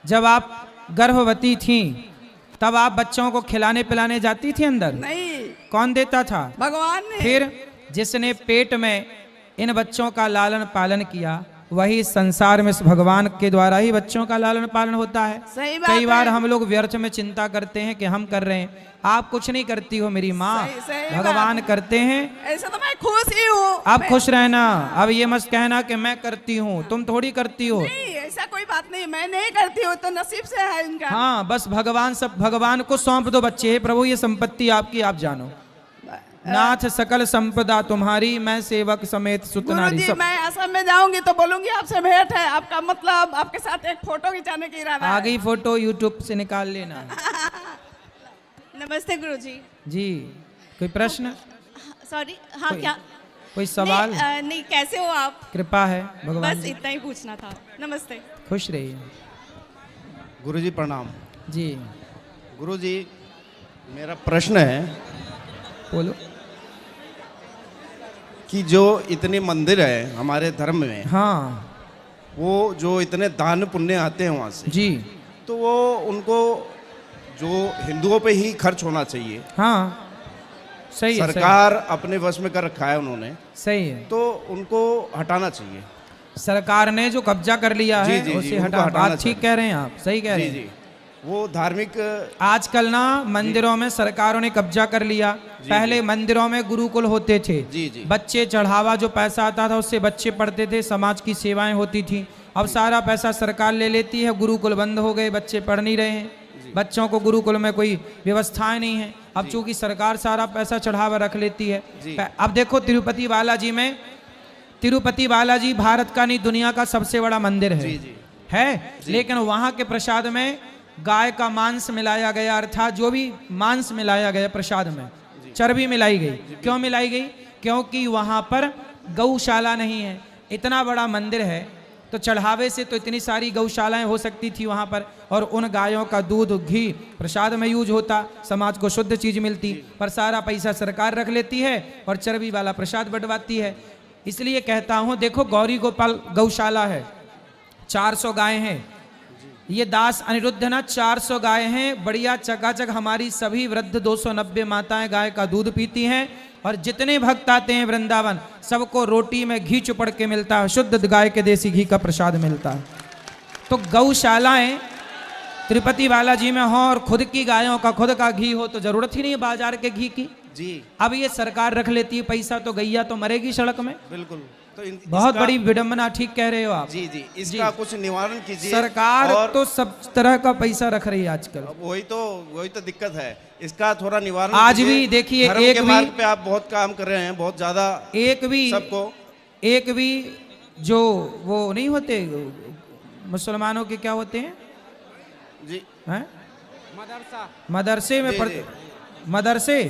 जब आप गर्भवती थीं तब आप बच्चों को खिलाने पिलाने जाती थी अंदर? नहीं, कौन देता था? भगवान ने। फिर जिसने पेट में इन बच्चों का लालन पालन किया वही संसार में इस भगवान के द्वारा ही बच्चों का लालन पालन होता है। सही बात कई बार है। हम लोग व्यर्थ में चिंता करते हैं कि हम कर रहे हैं, आप कुछ नहीं करती हो मेरी माँ, सही भगवान बात। करते हैं। ऐसा तो मैं खुश ही हूँ। आप खुश रहना, अब ये मत कहना कि मैं करती हूँ, तुम थोड़ी करती हो। नहीं, ऐसा कोई बात नहीं, मैं नहीं करती हूँ तो नसीब से है इनका। हाँ, बस भगवान को सौंप दो बच्चे। हे प्रभु, ये संपत्ति आपकी, आप जानो। नाथ सकल संपदा तुम्हारी, मैं सेवक समेत सुतनारी। गुरुजी, मैं असम में जाऊंगी तो बोलूंगी आपसे भेंट है, आपका मतलब आपके साथ एक फोटो खिंचाने की इरादा है। आ गई फोटो, यूट्यूब से निकाल लेना। नमस्ते गुरुजी। जी, कोई प्रश्न? सॉरी, हाँ क्या? कोई सवाल? नहीं, कैसे हो आप? कृपा है भगवान बस जी। इतना ही पूछना था। नमस्ते। खुश रहिए। गुरुजी प्रणाम। जी गुरुजी, मेरा प्रश्न है बोलो। कि जो इतने मंदिर है हमारे धर्म में, हाँ वो जो इतने दान पुण्य आते हैं वहाँ से, जी, तो वो उनको जो हिंदुओं पे ही खर्च होना चाहिए। हाँ सही है, सरकार अपने वश में कर रखा है उन्होंने, सही है। तो उनको हटाना चाहिए। सरकार ने जो कब्जा कर लिया जी, है जी, जी, उसे उनको हटा। हटाना बात ठीक चाहिए। कह रहे हैं आप, सही कह रहे जी हैं। जी, वो धार्मिक आजकल ना मंदिरों में सरकारों ने कब्जा कर लिया। पहले मंदिरों में गुरुकुल होते थे, जी जी, बच्चे चढ़ावा जो पैसा आता था उससे बच्चे पढ़ते थे, समाज की सेवाएं होती थी। अब सारा पैसा सरकार ले लेती है, गुरुकुल बंद हो गए, बच्चे पढ़ नहीं रहे हैं, बच्चों को गुरुकुल में कोई व्यवस्थाएं नहीं है। अब चूंकि सरकार सारा पैसा चढ़ावा रख लेती है। अब देखो तिरुपति बालाजी में, तिरुपति बालाजी भारत का नहीं दुनिया का सबसे बड़ा मंदिर है। जी जी, है, लेकिन वहां के प्रसाद में गाय का मांस मिलाया गया, अर्थात जो भी मांस मिलाया गया प्रसाद में चर्बी मिलाई गई। क्यों मिलाई गई? क्योंकि वहां पर गौशाला नहीं है। इतना बड़ा मंदिर है तो चढ़ावे से तो इतनी सारी गौशालाएं हो सकती थी वहां पर, और उन गायों का दूध घी प्रसाद में यूज होता, समाज को शुद्ध चीज मिलती। पर सारा पैसा सरकार रख लेती है और चर्बी वाला प्रसाद बंटवाती है। इसलिए कहता हूं, देखो गौरी गोपाल गौशाला है, 400 गाय हैं। ये दास अनिरुद्ध ना 400 गाय हैं, बढ़िया चकाचक। हमारी सभी वृद्ध 290 माताएं गाय का दूध पीती हैं, और जितने भक्त आते हैं वृंदावन सबको रोटी में घी चुपड़ के मिलता है, शुद्ध गाय के देसी घी का प्रसाद मिलता है। तो गौशालाएं तिरुपति बालाजी में हो और खुद की गायों का खुद का घी हो तो जरूरत ही नहीं है बाजार के घी की। जी अब ये सरकार रख लेती है पैसा, तो गैया तो मरेगी सड़क में। बिल्कुल। तो बहुत बड़ी विडंबना, ठीक कह रहे हो आप। जी जी, इसका कुछ निवारण कीजिए। सरकार और तो सब तरह का पैसा रख रही है आजकल। वही तो दिक्कत है, इसका थोड़ा निवारण आज कीजिए। भी देखिए, धर्म एक के भी- मार्ग पे आप बहुत काम कर रहे हैं, बहुत ज्यादा सबको। एक भी जो वो नहीं होते मुसलमानों के, क्या होते हैं जी, हैं? मदरसे में पढ़ते, मदरसे,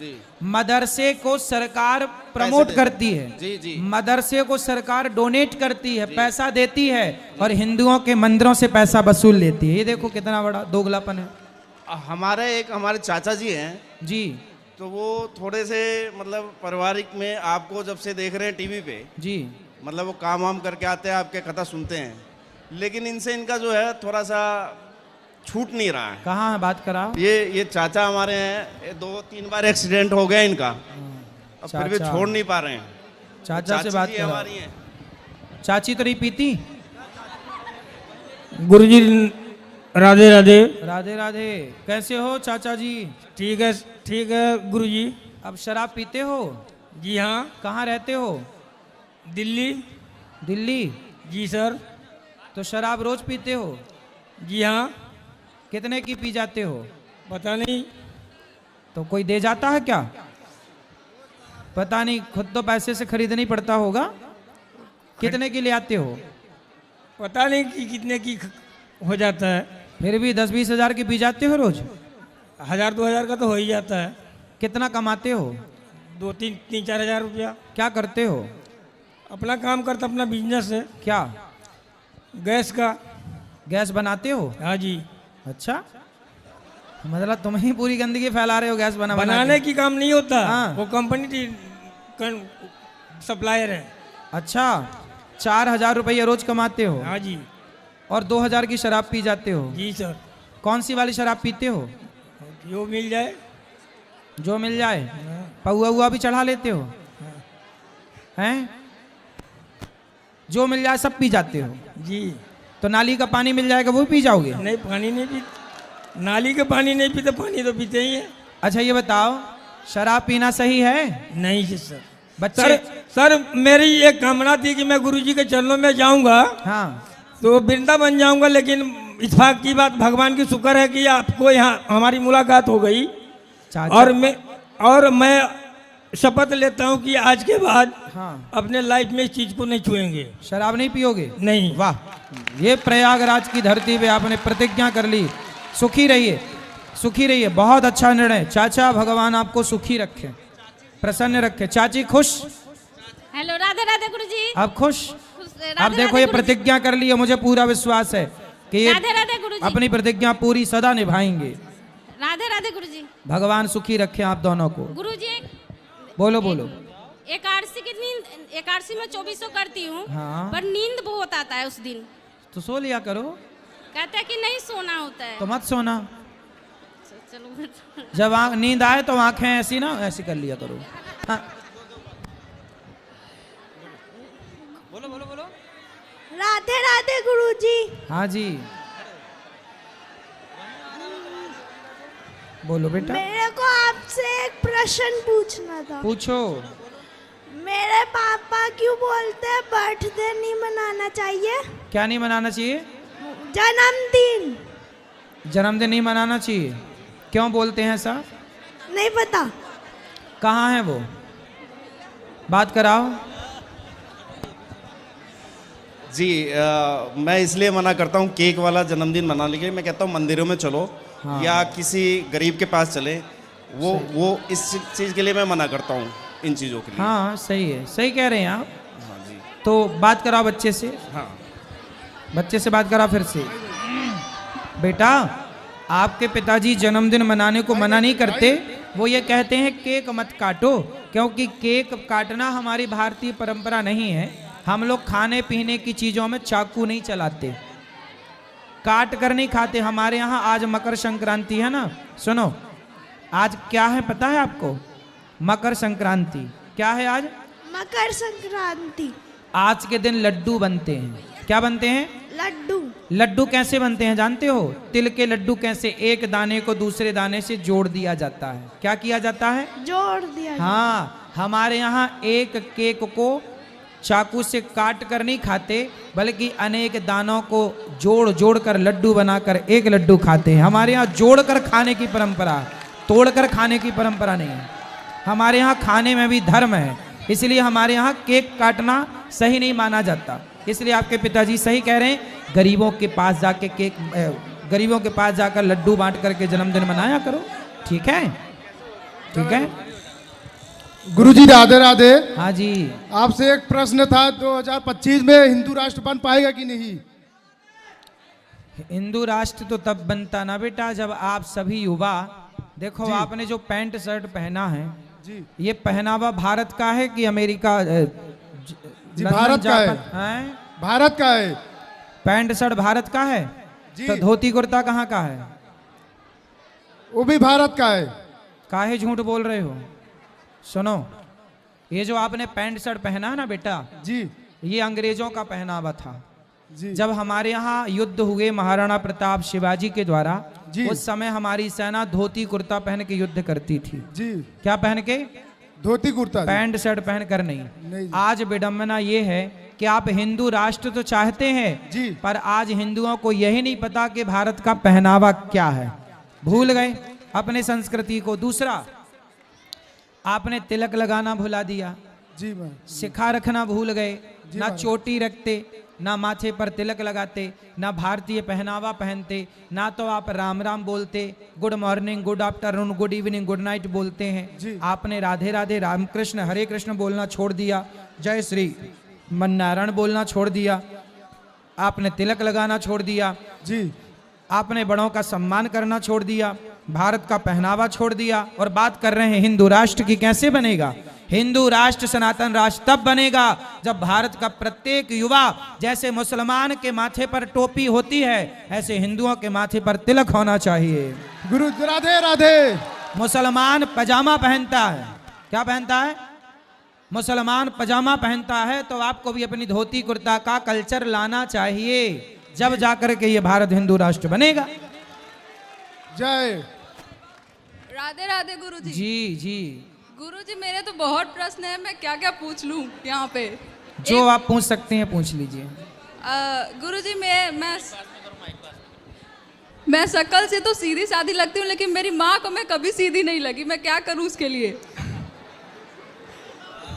जी मदरसे को सरकार प्रमोट करती है। जी जी, मदरसे को सरकार डोनेट करती है, पैसा देती है, और हिंदुओं के मंदिरों से पैसा वसूल लेती है। ये देखो कितना बड़ा दोगलापन है। हमारे चाचा जी हैं जी तो वो थोड़े से मतलब पारिवारिक में आपको जब से देख रहे हैं टीवी पे, जी, मतलब वो काम वाम करके आते हैं, आपके कथा सुनते हैं, लेकिन इनसे इनका जो है थोड़ा सा छूट नहीं रहा है। कहाँ है बात कराओ। ये चाचा हमारे हैं, ये 2-3 बार एक्सीडेंट हो गया इनका, अब फिर भी चाचा। छोड़ नहीं पा रहे हैं। चाचा से बात जी कराओ। हमारी हैं। चाची तो नहीं पीती? गुरुजी राधे राधे। राधे राधे। कैसे हो चाचा जी? ठीक है गुरुजी। अब शराब पीते हो? जी हाँ। कहाँ रहते हो? दिल्ली। दिल्ली? जी सर। तो शराब रोज पीते हो? जी हाँ। कितने की पी जाते हो? पता नहीं। तो कोई दे जाता है क्या? पता नहीं, खुद तो पैसे से खरीदनी पड़ता होगा। कितने की ले आते हो? पता नहीं कि कितने की हो जाता है। फिर भी 10-20 हजार की पी जाते हो रोज? 1000-2000 का तो हो ही जाता है। कितना कमाते हो? 2-3-4 हजार रुपया। क्या करते हो? अपना काम करता, अपना बिजनेस है। क्या? गैस का। गैस बनाते हो? हाँ जी। अच्छा, मतलब तुम ही पूरी गंदगी फैला रहे हो गैस बनाने की काम नहीं होता। हाँ। वो कंपनी सप्लायर है। अच्छा, 4000 रुपये रोज कमाते हो? हाँ जी। और 2000 की शराब पी जाते हो। जी सर, कौन सी वाली शराब पीते हो? जो मिल जाए। जो मिल जाए। हाँ, पौआ हुआ भी चढ़ा लेते हो? हैं? जो मिल जाए सब पी जाते हो। जी। तो नाली का पानी मिल जाएगा वो पी जाओगे? नहीं, पानी नहीं पी, नाली का पानी नहीं पीते, पानी तो पीते ही है। अच्छा ये बताओ, शराब पीना सही है? नहीं जी सर। बच्चे सर मेरी एक कामना थी कि मैं गुरुजी के चरणों में जाऊंगा हाँ तो वृंदा बन जाऊंगा, लेकिन इत्तेफाक की बात, भगवान की शुक्र है कि आपको यहाँ हमारी मुलाकात हो गई। चाचा। और मैं शपथ लेता हूँ कि आज के बाद हाँ अपने लाइफ में इस चीज को नहीं छुएंगे। शराब नहीं पियोगे? नहीं। वाह, ये प्रयागराज की धरती पे आपने प्रतिज्ञा कर ली। सुखी रहिए, सुखी रहिए, बहुत अच्छा निर्णय चाचा, भगवान आपको सुखी रखे, प्रसन्न रखे। चाची खुश? हेलो, राधे राधे गुरुजी। अब खुश? राधे अब देखो राधे ये गुरुजी। प्रतिज्ञा कर ली है, मुझे पूरा विश्वास है कि ये राधे राधे गुरुजी। अपनी प्रतिज्ञा पूरी सदा निभाएंगे। राधे राधे गुरुजी। भगवान सुखी रखे आप दोनों को। गुरुजी, बोलो बोलो। एकादशी की नींद, एकादशी में 2400 करती हूँ। हाँ। पर नींद बहुत आता है उस दिन। तो सो लिया करो। कहते हैं कि नहीं सोना होता है। तो मत सोना। चलो जब नींद आए तो आंखें ऐसी ना ऐसी कर लिया करो। हाँ। बोलो बोलो बोलो। राधे राधे गुरुजी। हाँ जी बोलो बेटा। मेरे को आपसे एक प्रश्न पूछना था। पूछो। मेरे पापा क्यों बोलते हैं बर्थडे नहीं मनाना चाहिए? क्या नहीं मनाना चाहिए? जन्मदिन। जन्मदिन नहीं मनाना चाहिए? क्यों बोलते हैं ऐसा? नहीं पता। कहाँ है वो? बात कराओ। जी मैं इसलिए मना करता हूँ केक वाला जन्मदिन मनाने के लिए। मैं कहता हूँ मंदिरों में चलो हाँ। या किसी गरीब के पास चले, वो इस चीज़ के लिए मैं मना करता हूँ, इन चीज़ों के लिए। हाँ सही है, सही कह रहे हैं आप। हाँ जी। तो बात कराओ बच्चे से। हाँ बच्चे से बात करा फिर से। बेटा, आपके पिताजी जन्मदिन मनाने को मना नहीं करते, वो ये कहते हैं केक मत काटो, क्योंकि केक काटना हमारी भारतीय परंपरा नहीं है। हम लोग खाने पीने की चीज़ों में चाकू नहीं चलाते, काट कर नहीं खाते। हमारे यहाँ आज मकर संक्रांति है ना, सुनो, आज क्या है पता है आपको? मकर संक्रांति। क्या है आज? मकर संक्रांति। आज के दिन लड्डू बनते हैं। क्या बनते हैं? लड्डू। लड्डू कैसे बनते हैं जानते हो? तिल के लड्डू कैसे एक दाने को दूसरे दाने से जोड़ दिया जाता है। क्या किया जाता है? जोड़ दिया। हाँ, हमारे यहाँ एक केक को चाकू से काट कर नहीं खाते, बल्कि अनेक दानों को जोड़ जोड़ कर लड्डू बनाकर एक लड्डू खाते हैं। हमारे यहाँ जोड़ कर खाने की परंपरा, तोड़ कर खाने की परंपरा नहीं है। हमारे यहाँ खाने में भी धर्म है, इसलिए हमारे यहाँ केक काटना सही नहीं माना जाता। इसलिए आपके पिताजी सही कह रहे हैं, गरीबों के पास जाके गरीबों के पास जाकर लड्डू बांट करके जन्मदिन मनाया करो। ठीक है? ठीक है गुरुजी राधे राधे। हाँ जी। आपसे एक प्रश्न था, 2025 में हिंदू राष्ट्र बन पाएगा कि नहीं? हिंदू राष्ट्र तो तब बनता ना बेटा जब आप सभी युवा, देखो आपने जो पैंट शर्ट पहना है जी, ये पहनावा भारत का है कि अमेरिका? जी भारत का है। भारत का है। पैंट शर्ट भारत का है जी। तो धोती कुर्ता कहाँ का है? वो भी भारत का है। काहे झूठ बोल रहे हो? सुनो, ये जो आपने पैंट शर्ट पहना है ना बेटा, जी ये अंग्रेजों का पहनावा था। जी। जब हमारे यहाँ युद्ध हुए महाराणा प्रताप शिवाजी के द्वारा, जी। उस समय हमारी सेना धोती कुर्ता पहन के युद्ध करती थी। जी। क्या पहन के? धोती कुर्ता। पैंट शर्ट पहन कर नहीं। नहीं। आज विडंबना ये है कि आप हिंदू राष्ट्र तो चाहते हैं जी, पर आज हिंदुओं को यही नहीं पता कि भारत का पहनावा क्या है। भूल गए अपने संस्कृति को। दूसरा, आपने तिलक लगाना भुला दिया, जी मैं शिखा रखना भूल गए, जी ना महाराज। चोटी रखते, ना माथे पर तिलक लगाते, ना भारतीय पहनावा पहनते, ना तो आप राम राम बोलते, good morning, good afternoon, good evening, good night बोलते जी। हैं। आपने राधे राधे, राम कृष्ण, हरे कृष्ण बोलना छोड़ दिया, जय श्री मन्नारायण बोलना छोड़ दिया, आपने तिलक लगाना छोड़ दिया, जी। आपने बड़ों का सम्मान करना छोड़ दिया, भारत का पहनावा छोड़ दिया, और बात कर रहे हैं हिंदू राष्ट्र की। कैसे बनेगा? हिंदू राष्ट्र सनातन राष्ट्र तब बनेगा जब भारत का प्रत्येक युवा, जैसे मुसलमान के माथे पर टोपी होती है ऐसे हिंदुओं के माथे पर तिलक होना चाहिए। गुरु राधे राधे। मुसलमान पजामा पहनता है, क्या पहनता है? मुसलमान पजामा पहनता है, तो आपको भी अपनी धोती कुर्ता का कल्चर लाना चाहिए, जब जाकर के ये भारत हिंदू राष्ट्र बनेगा। जय। राधे राधे गुरुजी। जी जी गुरुजी मेरे तो बहुत प्रश्न है, मैं क्या क्या पूछ लूं यहाँ पे? जो आप पूछ सकते हैं पूछ लीजिए। गुरुजी मैं शक्ल से तो सीधी सादी लगती हूँ, लेकिन मेरी माँ को मैं कभी सीधी नहीं लगी, मैं क्या करूँ उसके लिए?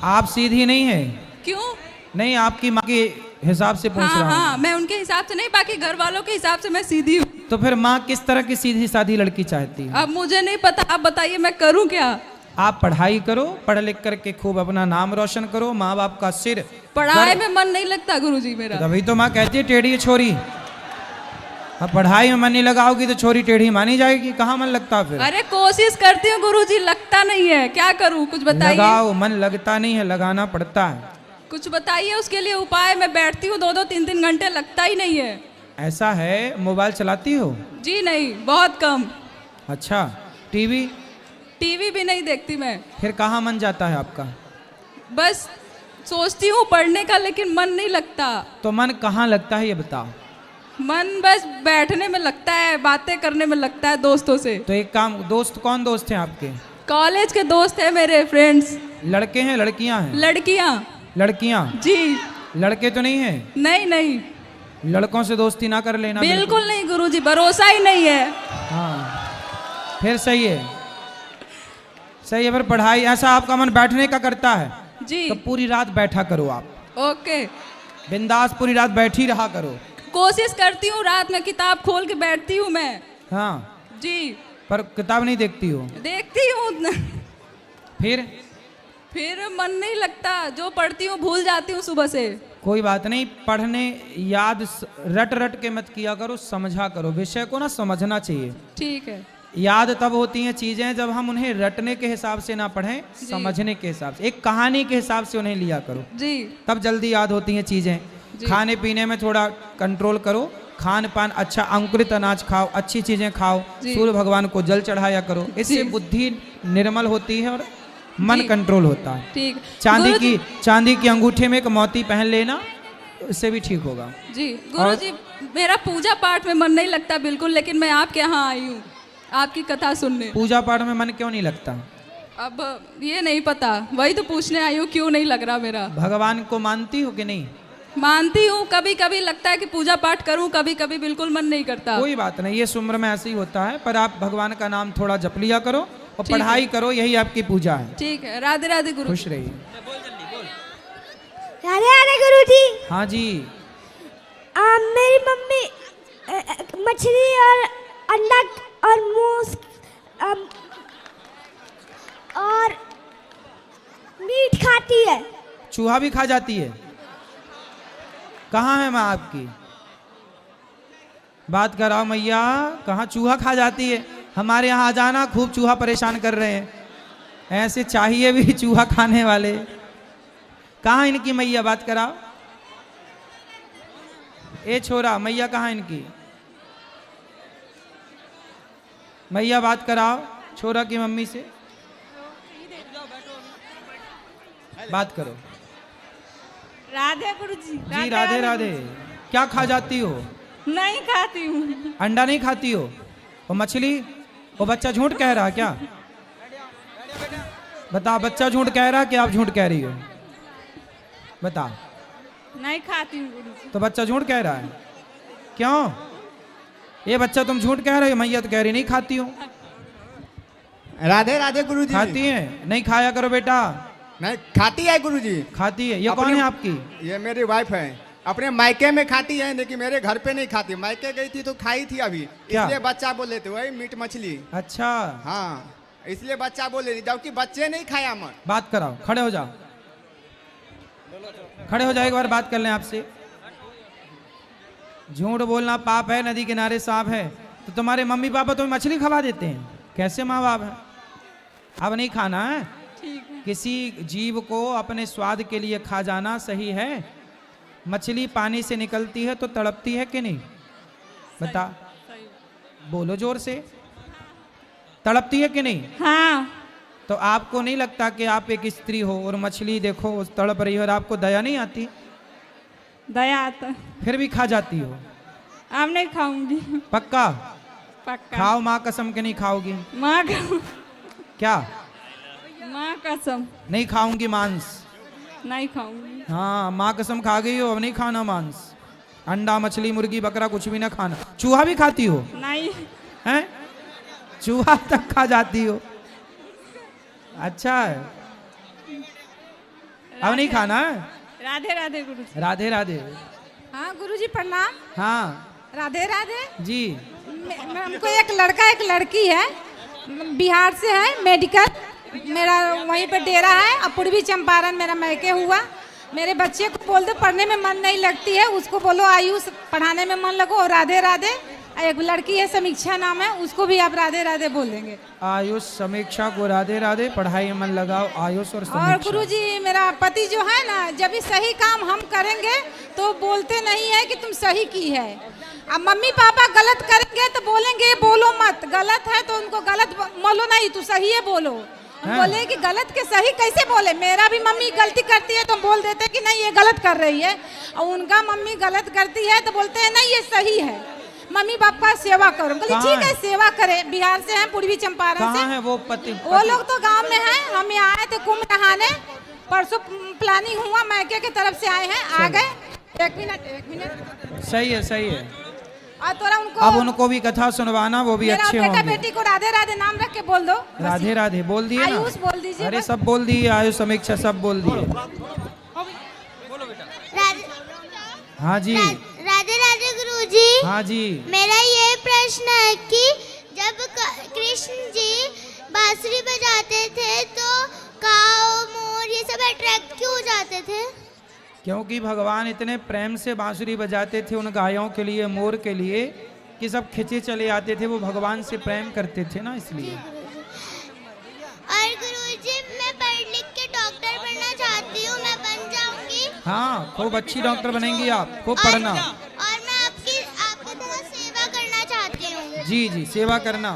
आप सीधी नहीं है? क्यों नहीं, आपकी माँ के हिसाब से पूछ हाँ, रहा हूँ। हाँ, मैं उनके हिसाब से नहीं, बाकी घर वालों के हिसाब से मैं सीधी हूँ। तो फिर माँ किस तरह की सीधी सादी लड़की चाहती है? अब मुझे नहीं पता, आप बताइए मैं करूँ क्या? आप पढ़ाई करो, पढ़ लिख करके खूब अपना नाम रोशन करो, माँ बाप का सिर। पढ़ाई में मन नहीं लगता गुरुजी मेरा। तभी तो माँ कहती है टेढ़ी छोरी। अब पढ़ाई में मन नहीं लगाओगी तो छोरी टेढ़ी मानी जाएगी, कहाँ मन लगता फिर? अरे कोशिश करती हूँ गुरुजी, लगता नहीं है, क्या करूँ कुछ बताइए। लगाओ, मन लगता नहीं है, लगाना पड़ता है। कुछ बताइए उसके लिए उपाय। मैं बैठती हूँ 2-2 3-3 घंटे, लगता ही नहीं है। ऐसा है, मोबाइल चलाती हो? जी नहीं, बहुत कम। अच्छा, टीवी? टीवी भी नहीं देखती मैं। फिर कहाँ मन जाता है आपका? बस सोचती हूँ पढ़ने का, लेकिन मन नहीं लगता। तो मन कहाँ लगता है ये बताओ। मन बस बैठने में लगता है, बातें करने में लगता है दोस्तों से। तो एक काम, दोस्त कौन दोस्त हैं आपके? कॉलेज के दोस्त हैं मेरे, फ्रेंड्स। लड़के हैं लड़कियां हैं? लड़कियां। लड़कियां? जी। लड़के तो नहीं है? नहीं नहीं, लड़कों से दोस्ती ना कर लेना। बिल्कुल नहीं गुरुजी, भरोसा ही नहीं है। हाँ, फिर सही है, सही है। फिर पढ़ाई, ऐसा आपका मन बैठने का करता है जी, तो पूरी रात बैठा करो आप। ओके, बिंदास पूरी रात बैठी रहा करो। कोशिश करती हूँ, रात में किताब खोल के बैठती हूँ मैं। हाँ जी। पर किताब नहीं देखती हो? देखती हूँ। फिर मन नहीं लगता, जो पढ़ती हूँ भूल जाती हूँ सुबह से। कोई बात नहीं, पढ़ने याद रट रट के मत किया करो, समझा करो। विषय को ना समझना चाहिए। ठीक है। याद तब होती हैं चीजें जब हम उन्हें रटने के हिसाब से ना पढ़ें, समझने के हिसाब से, एक कहानी के हिसाब से उन्हें लिया करो जी, तब जल्दी याद होती हैं चीजें। खाने पीने में थोड़ा कंट्रोल करो, खान पान अच्छा, अंकुरित अनाज खाओ, अच्छी चीजें खाओ, सूर्य भगवान को जल चढ़ाया करो, इससे बुद्धि निर्मल होती है और मन कंट्रोल होता है। ठीक। चांदी की अंगूठे में एक मोती पहन लेना, इससे भी ठीक होगा। जी गुरुजी, मेरा पूजा पाठ में मन नहीं लगता बिल्कुल, लेकिन मैं आपके यहाँ आई हूँ आपकी कथा सुनने। पूजा पाठ में मन क्यों नहीं लगता? अब ये नहीं पता, वही तो पूछने आई हूँ, क्यों नहीं लग रहा मेरा। भगवान को मानती हो कि नहीं? मानती हूँ, कभी कभी लगता है कि पूजा पाठ करूँ, कभी कभी बिल्कुल मन नहीं करता। कोई बात नहीं, ये उम्र में ऐसे ही होता है, पर आप भगवान का नाम थोड़ा जप लिया करो और पढ़ाई करो, यही आपकी पूजा है। ठीक है। राधे राधे गुरु। खुश रहिए। राधे राधे गुरुजी। हाँ जी। मेरी मम्मी मछली और अंडा और मूस और मीट खाती है। चूहा भी खा जाती है? कहाँ है माँ आपकी? बात कराओ मैया, कहाँ चूहा खा जाती है? हमारे यहाँ आ जाना, खूब चूहा परेशान कर रहे हैं, ऐसे चाहिए भी चूहा खाने वाले। कहाँ इनकी मैया? बात कराओ। ए छोरा, मैया कहाँ इनकी? मैया बात कराओ छोरा की मम्मी से, बात करो। राधे गुरुजी। जी राधे राधे। क्या खा जाती हो? नहीं खाती हूँ। अंडा नहीं खाती हो? वो मछली? वो बच्चा झूठ कह रहा क्या? बता, बच्चा झूठ कह रहा कि आप झूठ कह रही हो? बता। नहीं खाती हूँ गुरुजी। तो बच्चा झूठ कह रहा है क्यों? ये बच्चा तुम झूठ कह रहे हो, मैया तो कह रही नहीं खाती हो। राधे राधे गुरुजी। खाती है? नहीं खाया करो बेटा। नहीं खाती है गुरुजी। खाती है? ये कौन है आपकी? ये मेरी वाइफ है, अपने मायके में खाती है, लेकिन मेरे घर पे नहीं खाती। मायके गई थी तो खाई थी अभी, इसलिए बच्चा बोले थे वही मीट मछली। अच्छा हाँ, इसलिए बच्चा बोले, जबकि बच्चे नहीं खाया। मन बात कराओ, खड़े हो जाओ, खड़े हो जाओ, एक बार बात कर लें आपसे। झूठ बोलना पाप है, नदी किनारे सांप है। तो तुम्हारे मम्मी पापा तुम्हें मछली खवा देते हैं? कैसे माँ बाप है? अब नहीं खाना है? ठीक है। किसी जीव को अपने स्वाद के लिए खा जाना सही है? मछली पानी से निकलती है तो तड़पती है कि नहीं? बता, बोलो जोर से, तड़पती है कि नहीं? हाँ। तो आपको नहीं लगता कि आप एक स्त्री हो और मछली देखो तड़प रही हो और आपको दया नहीं आती? दया आता। फिर भी खा जाती हो? अब नहीं खाऊंगी। पक्का? पक्का। खाओ, माँ कसम के नहीं खाओगी? माँ क्या? माँ कसम नहीं खाऊंगी मांस? नहीं खाऊंगी। हाँ, माँ कसम खा गई हो, अब नहीं खाना मांस। अंडा, मछली, मुर्गी, बकरा कुछ भी ना खाना। चूहा भी खाती हो? नहीं। हैं? चूहा तक खा जाती हो? अच्छा है, अब नहीं खाना है? राधे राधे गुरु जी। राधे राधे। हाँ गुरुजी प्रणाम। हाँ राधे राधे जी। हमको एक लड़का एक लड़की है, बिहार से है, मेडिकल, मेरा वहीं पे डेरा है। अब पूर्वी चंपारण मेरा मैके हुआ। मेरे बच्चे को बोल दो पढ़ने में मन नहीं लगती है, उसको बोलो आयुष पढ़ाने में मन लगो। और राधे राधे, एक लड़की है समीक्षा नाम है, उसको भी आप राधे राधे बोल देंगे। आयुष समीक्षा को राधे राधे, पढ़ाई में मन लगाओ, आयुष और समीक्षा। और गुरुजी मेरा पति जो है ना, जब भी सही काम हम करेंगे तो बोलते नहीं है कि तुम सही की है। अब मम्मी पापा गलत करेंगे तो बोलेंगे बोलो मत, गलत है तो उनको गलत बोलो नहीं, तू सही है बोलो। हम बोले कि गलत के सही कैसे बोले? मेरा भी मम्मी गलती करती है तो बोल देते कि नहीं ये गलत कर रही है, और उनका मम्मी गलत करती है तो बोलते हैं नहीं ये सही है। मम्मी पापा सेवा करो, बोले ठीक है सेवा करें। बिहार से हैं, पूर्वी चंपारण से। कहाँ है वो पति? वो लोग तो गांव में हैं, हम यहाँ आए थे कुंभ नहाने, परसों प्लानिंग हुआ, मैके की तरफ से आए हैं, आ गए। एक मिनट। सही है, सही है। और थोड़ा उनको, अब उनको भी कथा सुनवाना, वो भी अच्छे बेटा होंगे। बेटी को राधे राधे नाम रख के बोल दो। राधे राधे बोल दिए ना? आयुष बोल दीजिए। अरे सब बोल दिए, आयुष समीक्षा सब बोल दिए। हाँ जी। राधे राधे गुरुजी। हाँ जी। मेरा ये प्रश्न है कि जब कृष्ण जी बांसुरी बजाते थे तो काऊ, मोर ये सब अट्रैक्ट क्यों हो जाते थे? क्योंकि भगवान इतने प्रेम से बांसुरी बजाते थे उन गायों के लिए, मोर के लिए, कि सब खिंचे चले आते थे। वो भगवान से प्रेम करते थे ना, इसलिए। और गुरुजी मैं पढ़ लिख के डॉक्टर बनना चाहती हूँ, मैं बन जाऊंगी? हाँ, खूब अच्छी डॉक्टर बनेंगी आप, खूब पढ़ना। और मैं आपकी तरह सेवा करना चाहती हूँ। जी जी, सेवा करना।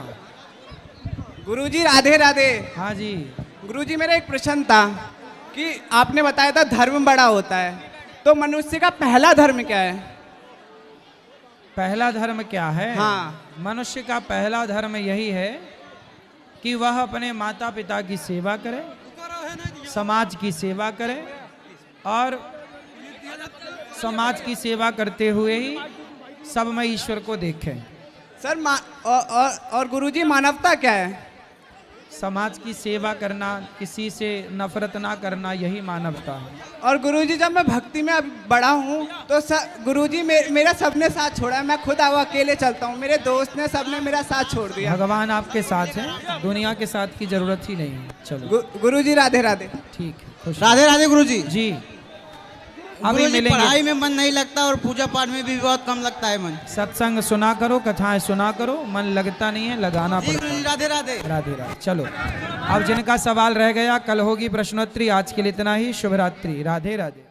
गुरुजी राधे राधे। हाँ जी। गुरुजी मेरा एक प्रश्न था कि आपने बताया था धर्म बड़ा होता है, तो मनुष्य का पहला धर्म क्या है? पहला धर्म क्या है? हाँ। मनुष्य का पहला धर्म यही है कि वह अपने माता पिता की सेवा करे, समाज की सेवा करे, और समाज की सेवा करते हुए ही सब में ईश्वर को देखें। सर और गुरुजी मानवता क्या है? समाज की सेवा करना, किसी से नफरत ना करना, यही मानवता है। और गुरुजी जब मैं भक्ति में अब बड़ा हूँ तो गुरुजी मेरा सबने साथ छोड़ा है, मैं खुद अकेले चलता हूँ, मेरे दोस्त ने सबने मेरा साथ छोड़ दिया। भगवान आपके साथ है, दुनिया के साथ की जरूरत ही नहीं है। चलो गुरुजी राधे राधे। ठीक है, खुश। राधे राधे गुरुजी। जी। अभी मिलेंगे। पढ़ाई में मन नहीं लगता और पूजा पाठ में भी बहुत कम लगता है मन। सत्संग सुना करो, कथाएं सुना करो, मन लगता नहीं है, लगाना पड़ता है। राधे राधे। राधे राधे। चलो, अब जिनका सवाल रह गया कल होगी प्रश्नोत्तरी, आज के लिए इतना ही। शुभ रात्रि। राधे राधे।